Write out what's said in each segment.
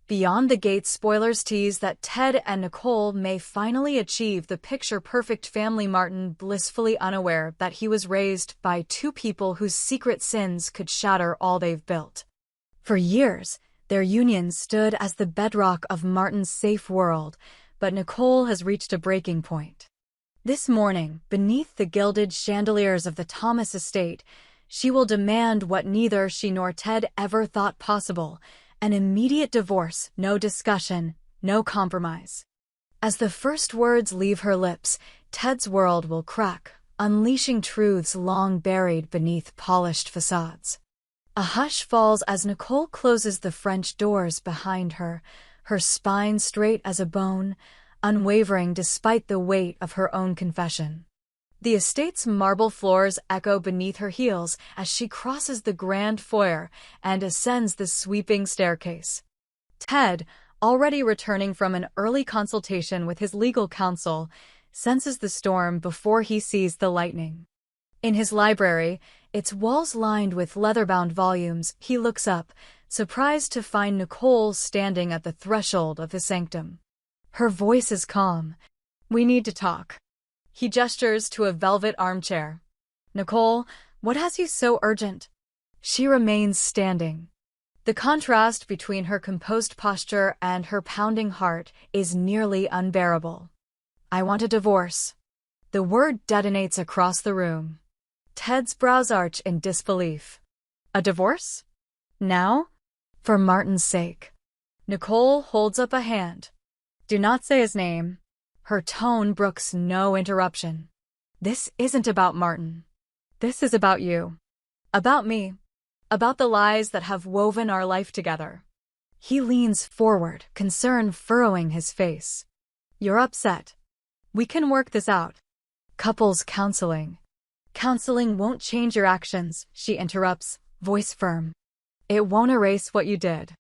Beyond the gate, spoilers tease that Ted and Nicole may finally achieve the picture-perfect family. Martin, blissfully unaware that he was raised by two people whose secret sins could shatter all they've built. For years, their union stood as the bedrock of Martin's safe world, but Nicole has reached a breaking point. This morning, beneath the gilded chandeliers of the Thomas estate, she will demand what neither she nor Ted ever thought possible: an immediate divorce, no discussion, no compromise. As the first words leave her lips, Ted's world will crack, unleashing truths long buried beneath polished facades. A hush falls as Nicole closes the French doors behind her, her spine straight as a bone, unwavering despite the weight of her own confession. The estate's marble floors echo beneath her heels as she crosses the grand foyer and ascends the sweeping staircase. Ted, already returning from an early consultation with his legal counsel, senses the storm before he sees the lightning. In his library, its walls lined with leather-bound volumes, he looks up, surprised to find Nicole standing at the threshold of the sanctum. Her voice is calm. "We need to talk." He gestures to a velvet armchair. "Nicole, what has you so urgent?" She remains standing. The contrast between her composed posture and her pounding heart is nearly unbearable. "I want a divorce." The word detonates across the room. Ted's brows arch in disbelief. "A divorce? Now?" "For Martin's sake." Nicole holds up a hand. "Do not say his name." Her tone brooks no interruption. "This isn't about Martin. This is about you. About me. About the lies that have woven our life together." He leans forward, concern furrowing his face. "You're upset. We can work this out." "Couples counseling." "Counseling won't change your actions," she interrupts, voice firm. "It won't erase what you did."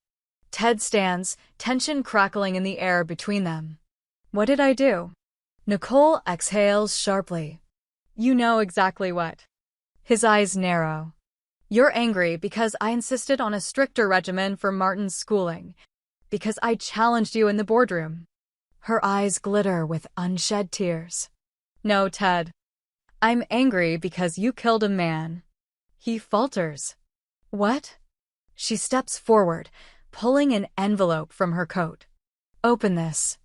Ted stands, tension crackling in the air between them. "What did I do?" Nicole exhales sharply. "You know exactly what." His eyes narrow. "You're angry because I insisted on a stricter regimen for Martin's schooling. Because I challenged you in the boardroom." Her eyes glitter with unshed tears. "No, Ted. I'm angry because you killed a man." He falters. "What?" She steps forward, pulling an envelope from her coat. "Open this."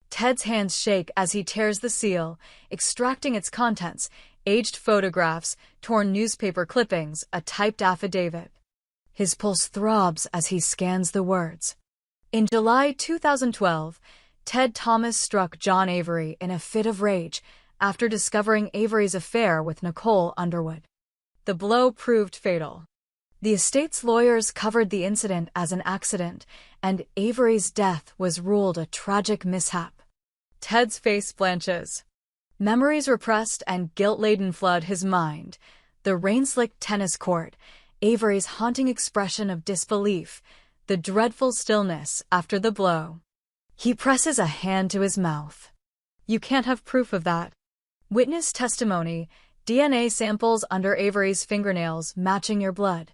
Ted's hands shake as he tears the seal, extracting its contents: aged photographs, torn newspaper clippings, a typed affidavit. His pulse throbs as he scans the words. In July 2012, Ted Thomas struck John Avery in a fit of rage after discovering Avery's affair with Nicole Underwood. The blow proved fatal. The estate's lawyers covered the incident as an accident, and Avery's death was ruled a tragic mishap. Ted's face blanches. Memories repressed and guilt-laden flood his mind. The rain-slicked tennis court, Avery's haunting expression of disbelief, the dreadful stillness after the blow. He presses a hand to his mouth. "You can't have proof of that." "Witness testimony, DNA samples under Avery's fingernails matching your blood.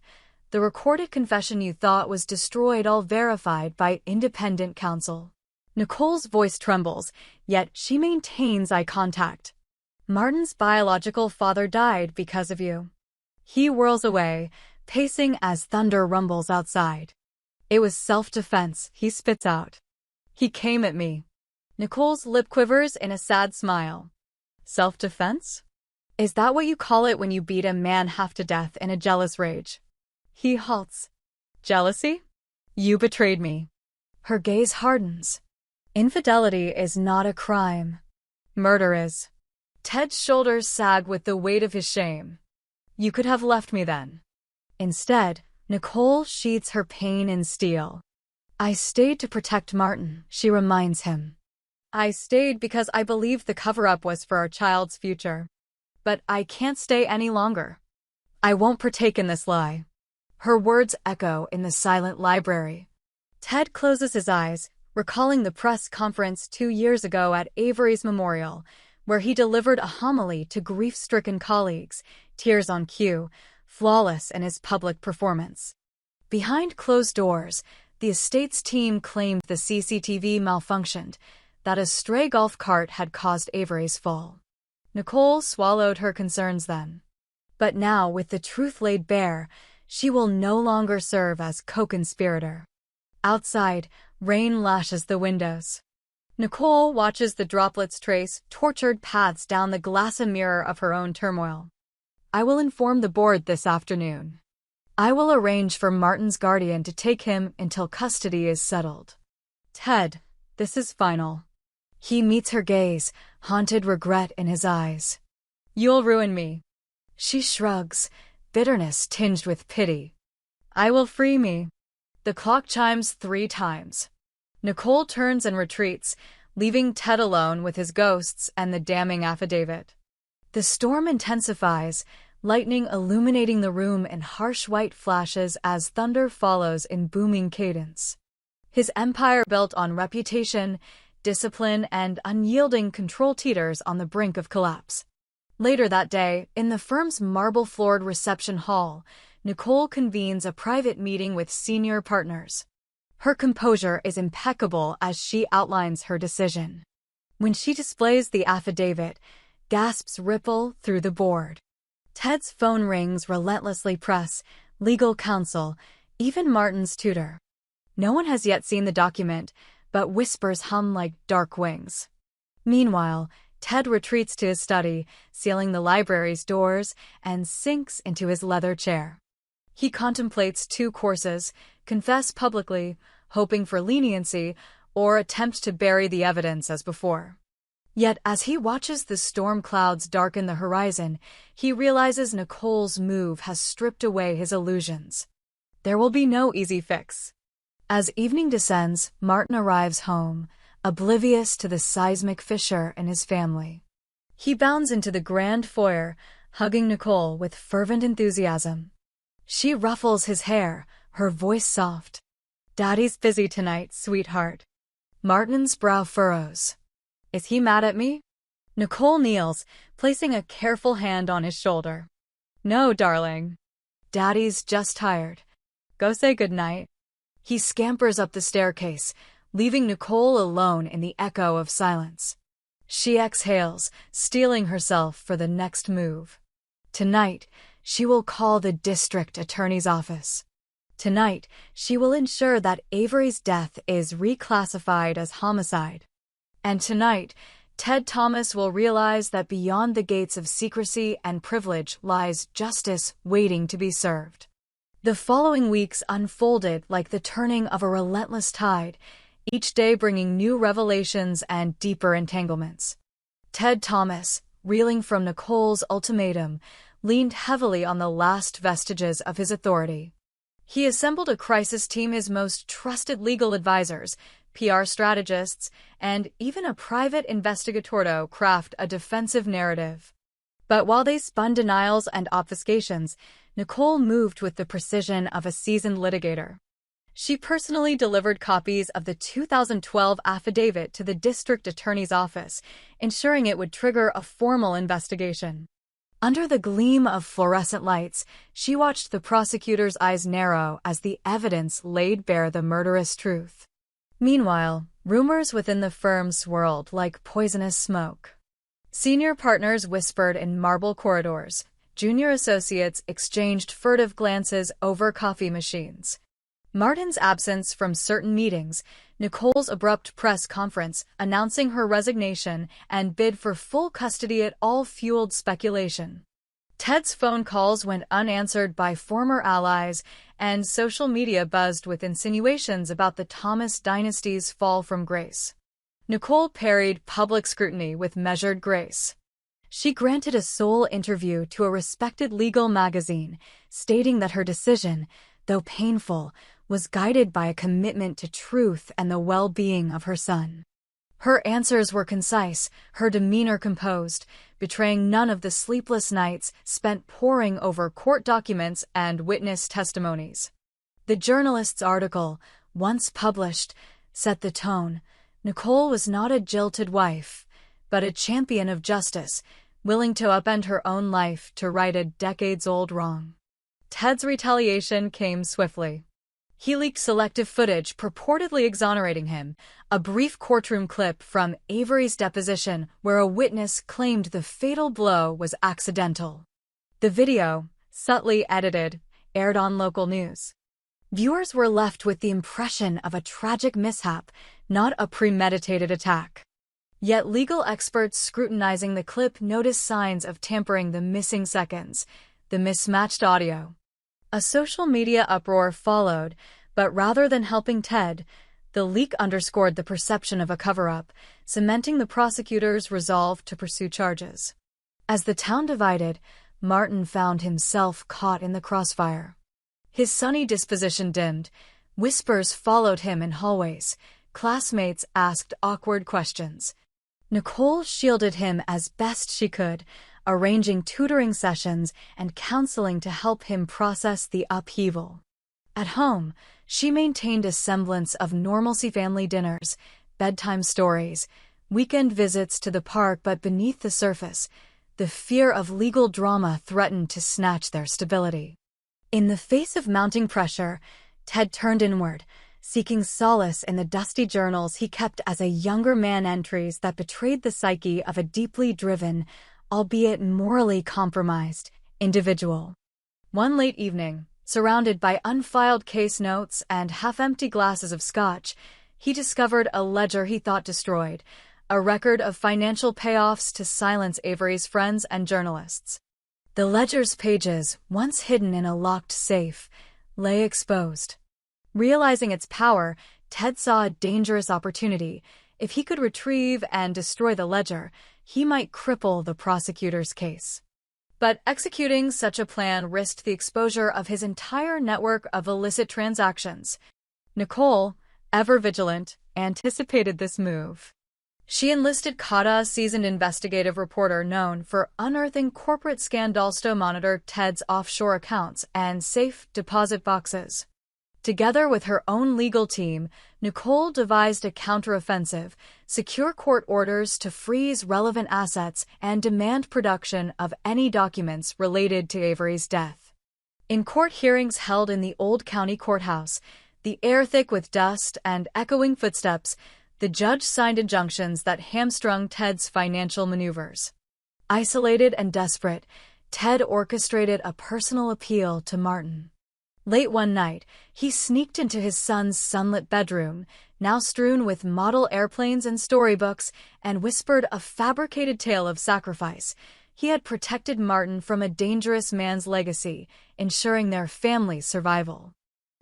The recorded confession you thought was destroyed, all verified by independent counsel." Nicole's voice trembles, yet she maintains eye contact. "Martin's biological father died because of you." He whirls away, pacing as thunder rumbles outside. "It was self-defense," he spits out. "He came at me." Nicole's lip quivers in a sad smile. "Self-defense? Is that what you call it when you beat a man half to death in a jealous rage?" He halts. "Jealousy? You betrayed me." Her gaze hardens. "Infidelity is not a crime. Murder is." Ted's shoulders sag with the weight of his shame. "You could have left me then." Instead, Nicole sheathes her pain in steel. "I stayed to protect Martin," she reminds him. "I stayed because I believed the cover-up was for our child's future. But I can't stay any longer. I won't partake in this lie." Her words echo in the silent library. Ted closes his eyes, recalling the press conference 2 years ago at Avery's memorial, where he delivered a homily to grief-stricken colleagues, tears on cue, flawless in his public performance. Behind closed doors, the estate's team claimed the CCTV malfunctioned, that a stray golf cart had caused Avery's fall. Nicole swallowed her concerns then. But now, with the truth laid bare, she will no longer serve as co-conspirator. Outside, rain lashes the windows. Nicole watches the droplets trace tortured paths down the glassy mirror of her own turmoil. I will inform the board this afternoon. I will arrange for Martin's guardian to take him until custody is settled. Ted, this is final. He meets her gaze, haunted regret in his eyes. You'll ruin me. She shrugs, bitterness tinged with pity. I will free me. The clock chimes 3 times. Nicole turns and retreats, leaving Ted alone with his ghosts and the damning affidavit. The storm intensifies, lightning illuminating the room in harsh white flashes as thunder follows in booming cadence. His empire built on reputation, discipline, and unyielding control teeters on the brink of collapse. Later that day, in the firm's marble-floored reception hall, Nicole convenes a private meeting with senior partners. Her composure is impeccable as she outlines her decision. When she displays the affidavit, gasps ripple through the board. Ted's phone rings relentlessly press, legal counsel, even Martin's tutor. No one has yet seen the document, but whispers hum like dark wings. Meanwhile, Ted retreats to his study, sealing the library's doors, and sinks into his leather chair. He contemplates 2 courses: confess publicly, hoping for leniency, or attempt to bury the evidence as before. Yet as he watches the storm clouds darken the horizon, he realizes Nicole's move has stripped away his illusions. There will be no easy fix. As evening descends, Martin arrives home, oblivious to the seismic fissure in his family. He bounds into the grand foyer, hugging Nicole with fervent enthusiasm. She ruffles his hair, her voice soft. Daddy's busy tonight, sweetheart. Martin's brow furrows. Is he mad at me? Nicole kneels, placing a careful hand on his shoulder. No, darling. Daddy's just tired. Go say goodnight. He scampers up the staircase, leaving Nicole alone in the echo of silence. She exhales, steeling herself for the next move. Tonight, she will call the district attorney's office. Tonight, she will ensure that Avery's death is reclassified as homicide. And tonight, Ted Thomas will realize that beyond the gates of secrecy and privilege lies justice waiting to be served. The following weeks unfolded like the turning of a relentless tide, each day bringing new revelations and deeper entanglements. Ted Thomas, reeling from Nicole's ultimatum, leaned heavily on the last vestiges of his authority. He assembled a crisis team, his most trusted legal advisors, PR strategists, and even a private investigator to craft a defensive narrative. But while they spun denials and obfuscations, Nicole moved with the precision of a seasoned litigator. She personally delivered copies of the 2012 affidavit to the district attorney's office, ensuring it would trigger a formal investigation. Under the gleam of fluorescent lights, she watched the prosecutor's eyes narrow as the evidence laid bare the murderous truth. Meanwhile, rumors within the firm swirled like poisonous smoke. Senior partners whispered in marble corridors. Junior associates exchanged furtive glances over coffee machines. Martin's absence from certain meetings, Nicole's abrupt press conference announcing her resignation and bid for full custody, it all fueled speculation. Ted's phone calls went unanswered by former allies, and social media buzzed with insinuations about the Thomas dynasty's fall from grace. Nicole parried public scrutiny with measured grace. She granted a sole interview to a respected legal magazine, stating that her decision, though painful, was guided by a commitment to truth and the well-being of her son. Her answers were concise, her demeanor composed, betraying none of the sleepless nights spent poring over court documents and witness testimonies. The journalist's article, once published, set the tone. Nicole was not a jilted wife, but a champion of justice, willing to upend her own life to right a decades-old wrong. Ted's retaliation came swiftly. He leaked selective footage purportedly exonerating him, a brief courtroom clip from Avery's deposition where a witness claimed the fatal blow was accidental. The video, subtly edited, aired on local news. Viewers were left with the impression of a tragic mishap, not a premeditated attack. Yet legal experts scrutinizing the clip noticed signs of tampering: the missing seconds, the mismatched audio. A social media uproar followed, but rather than helping Ted, the leak underscored the perception of a cover-up, cementing the prosecutor's resolve to pursue charges. As the town divided, Martin found himself caught in the crossfire. His sunny disposition dimmed, whispers followed him in hallways, classmates asked awkward questions. Nicole shielded him as best she could, arranging tutoring sessions and counseling to help him process the upheaval. At home, she maintained a semblance of normalcy: family dinners, bedtime stories, weekend visits to the park, but beneath the surface, the fear of legal drama threatened to snatch their stability. In the face of mounting pressure, Ted turned inward, seeking solace in the dusty journals he kept as a younger man, entries that betrayed the psyche of a deeply driven, albeit morally compromised, individual. One late evening, surrounded by unfiled case notes and half-empty glasses of scotch, he discovered a ledger he thought destroyed, a record of financial payoffs to silence Avery's friends and journalists. The ledger's pages, once hidden in a locked safe, lay exposed. Realizing its power, Ted saw a dangerous opportunity. If he could retrieve and destroy the ledger, he might cripple the prosecutor's case. But executing such a plan risked the exposure of his entire network of illicit transactions. Nicole, ever vigilant, anticipated this move. She enlisted Kata, a seasoned investigative reporter known for unearthing corporate scandals, to monitor Ted's offshore accounts and safe deposit boxes. Together with her own legal team, Nicole devised a counteroffensive: secure court orders to freeze relevant assets and demand production of any documents related to Avery's death. In court hearings held in the old county courthouse, the air thick with dust and echoing footsteps, the judge signed injunctions that hamstrung Ted's financial maneuvers. Isolated and desperate, Ted orchestrated a personal appeal to Martin. Late one night, he sneaked into his son's sunlit bedroom, now strewn with model airplanes and storybooks, and whispered a fabricated tale of sacrifice. He had protected Martin from a dangerous man's legacy, ensuring their family's survival.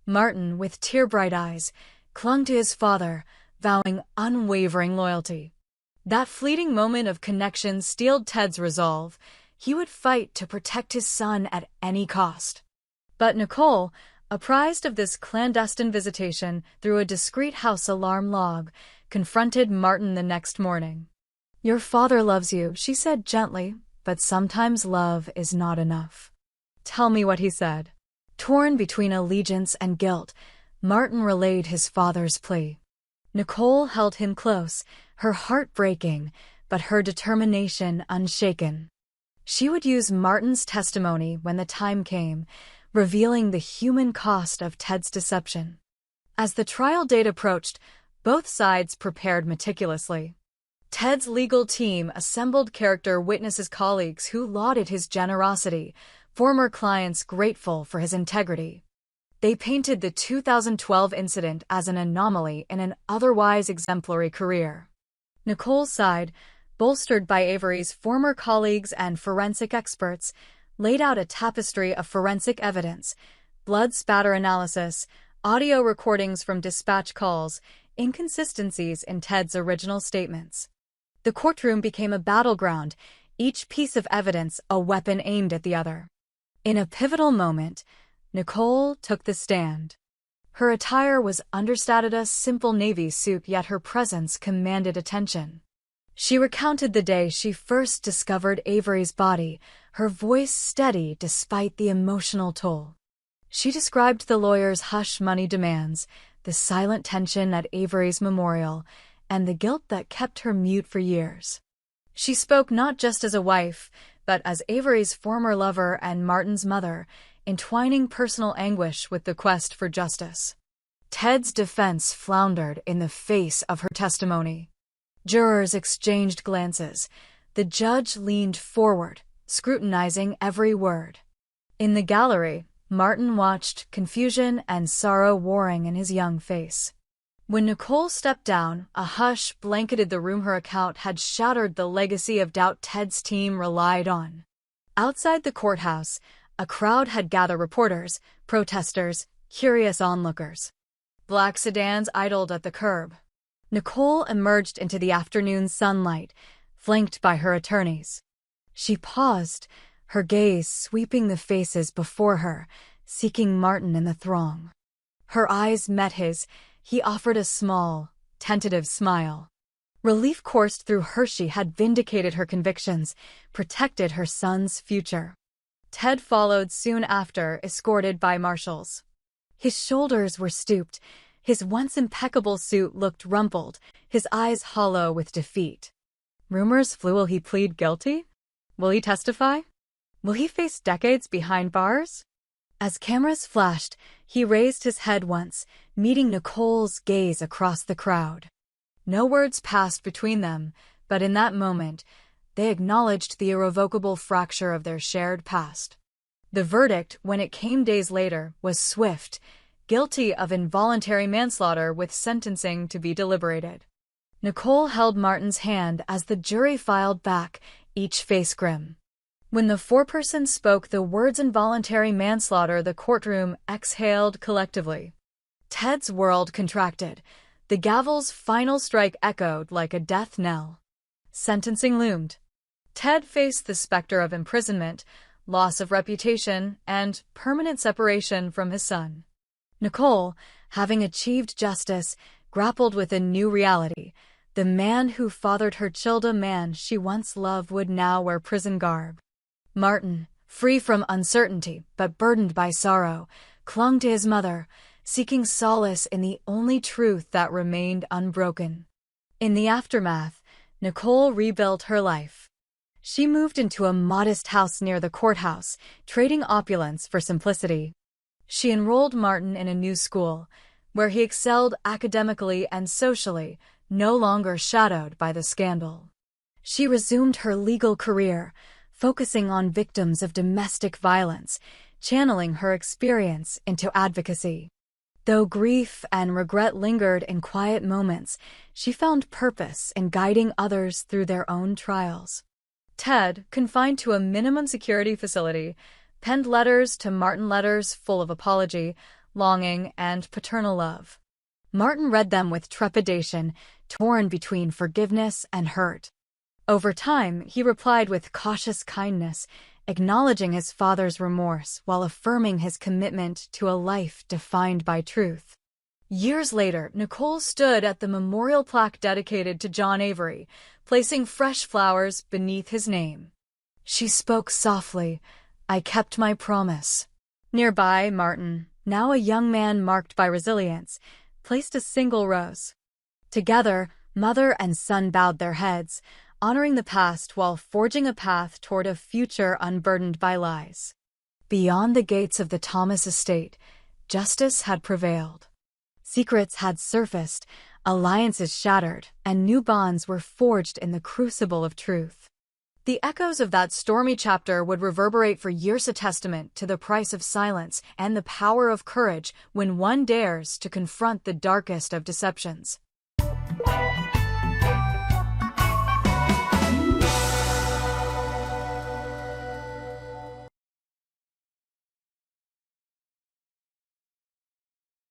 Martin, with tear-bright eyes, clung to his father, vowing unwavering loyalty. That fleeting moment of connection steeled Ted's resolve. He would fight to protect his son at any cost. But Nicole, apprised of this clandestine visitation through a discreet house alarm log, confronted Martin the next morning. "Your father loves you," she said gently, "but sometimes love is not enough." "Tell me what he said." Torn between allegiance and guilt, Martin relayed his father's plea. Nicole held him close, her heart breaking, but her determination unshaken. She would use Martin's testimony when the time came, revealing the human cost of Ted's deception. As the trial date approached, both sides prepared meticulously. Ted's legal team assembled character witnesses, colleagues who lauded his generosity, former clients grateful for his integrity. They painted the 2012 incident as an anomaly in an otherwise exemplary career. Nicole's side, bolstered by Avery's former colleagues and forensic experts, laid out a tapestry of forensic evidence: blood spatter analysis, audio recordings from dispatch calls, inconsistencies in Ted's original statements. The courtroom became a battleground, each piece of evidence a weapon aimed at the other. In a pivotal moment, Nicole took the stand. Her attire was understated, a simple navy suit, yet her presence commanded attention. She recounted the day she first discovered Avery's body, her voice steady despite the emotional toll. She described the lawyer's hush money demands, the silent tension at Avery's memorial, and the guilt that kept her mute for years. She spoke not just as a wife, but as Avery's former lover and Martin's mother, entwining personal anguish with the quest for justice. Ted's defense floundered in the face of her testimony. Jurors exchanged glances. The judge leaned forward, scrutinizing every word. In the gallery, Martin watched, confusion and sorrow warring in his young face. When Nicole stepped down, a hush blanketed the room. Her account had shattered the legacy of doubt Ted's team relied on. Outside the courthouse, a crowd had gathered: reporters, protesters, curious onlookers. Black sedans idled at the curb. Nicole emerged into the afternoon sunlight, flanked by her attorneys. She paused, her gaze sweeping the faces before her, seeking Martin in the throng. Her eyes met his. He offered a small, tentative smile. Relief coursed through her. She had vindicated her convictions, protected her son's future. Ted followed soon after, escorted by marshals. His shoulders were stooped. His once impeccable suit looked rumpled, his eyes hollow with defeat. Rumors flew. Will he plead guilty? Will he testify? Will he face decades behind bars? As cameras flashed, he raised his head once, meeting Nicole's gaze across the crowd. No words passed between them, but in that moment, they acknowledged the irrevocable fracture of their shared past. The verdict, when it came days later, was swift: guilty of involuntary manslaughter with sentencing to be deliberated. Nicole held Martin's hand as the jury filed back, each face grim. When the foreperson spoke the words involuntary manslaughter, the courtroom exhaled collectively. Ted's world contracted. The gavel's final strike echoed like a death knell. Sentencing loomed. Ted faced the specter of imprisonment, loss of reputation, and permanent separation from his son. Nicole, having achieved justice, grappled with a new reality. The man who fathered her child, a man she once loved, would now wear prison garb. Martin, free from uncertainty but burdened by sorrow, clung to his mother, seeking solace in the only truth that remained unbroken. In the aftermath, Nicole rebuilt her life. She moved into a modest house near the courthouse, trading opulence for simplicity. She enrolled Martin in a new school, where he excelled academically and socially, no longer shadowed by the scandal. She resumed her legal career, focusing on victims of domestic violence, channeling her experience into advocacy. Though grief and regret lingered in quiet moments, she found purpose in guiding others through their own trials. Ted, confined to a minimum security facility, penned letters to Martin, letters full of apology, longing, and paternal love. Martin read them with trepidation, torn between forgiveness and hurt. Over time, he replied with cautious kindness, acknowledging his father's remorse while affirming his commitment to a life defined by truth. Years later, Nicole stood at the memorial plaque dedicated to John Avery, placing fresh flowers beneath his name. She spoke softly, "I kept my promise." Nearby, Martin, now a young man marked by resilience, placed a single rose. Together, mother and son bowed their heads, honoring the past while forging a path toward a future unburdened by lies. Beyond the gates of the Thomas estate, justice had prevailed. Secrets had surfaced, alliances shattered, and new bonds were forged in the crucible of truth. The echoes of that stormy chapter would reverberate for years, a testament to the price of silence and the power of courage when one dares to confront the darkest of deceptions.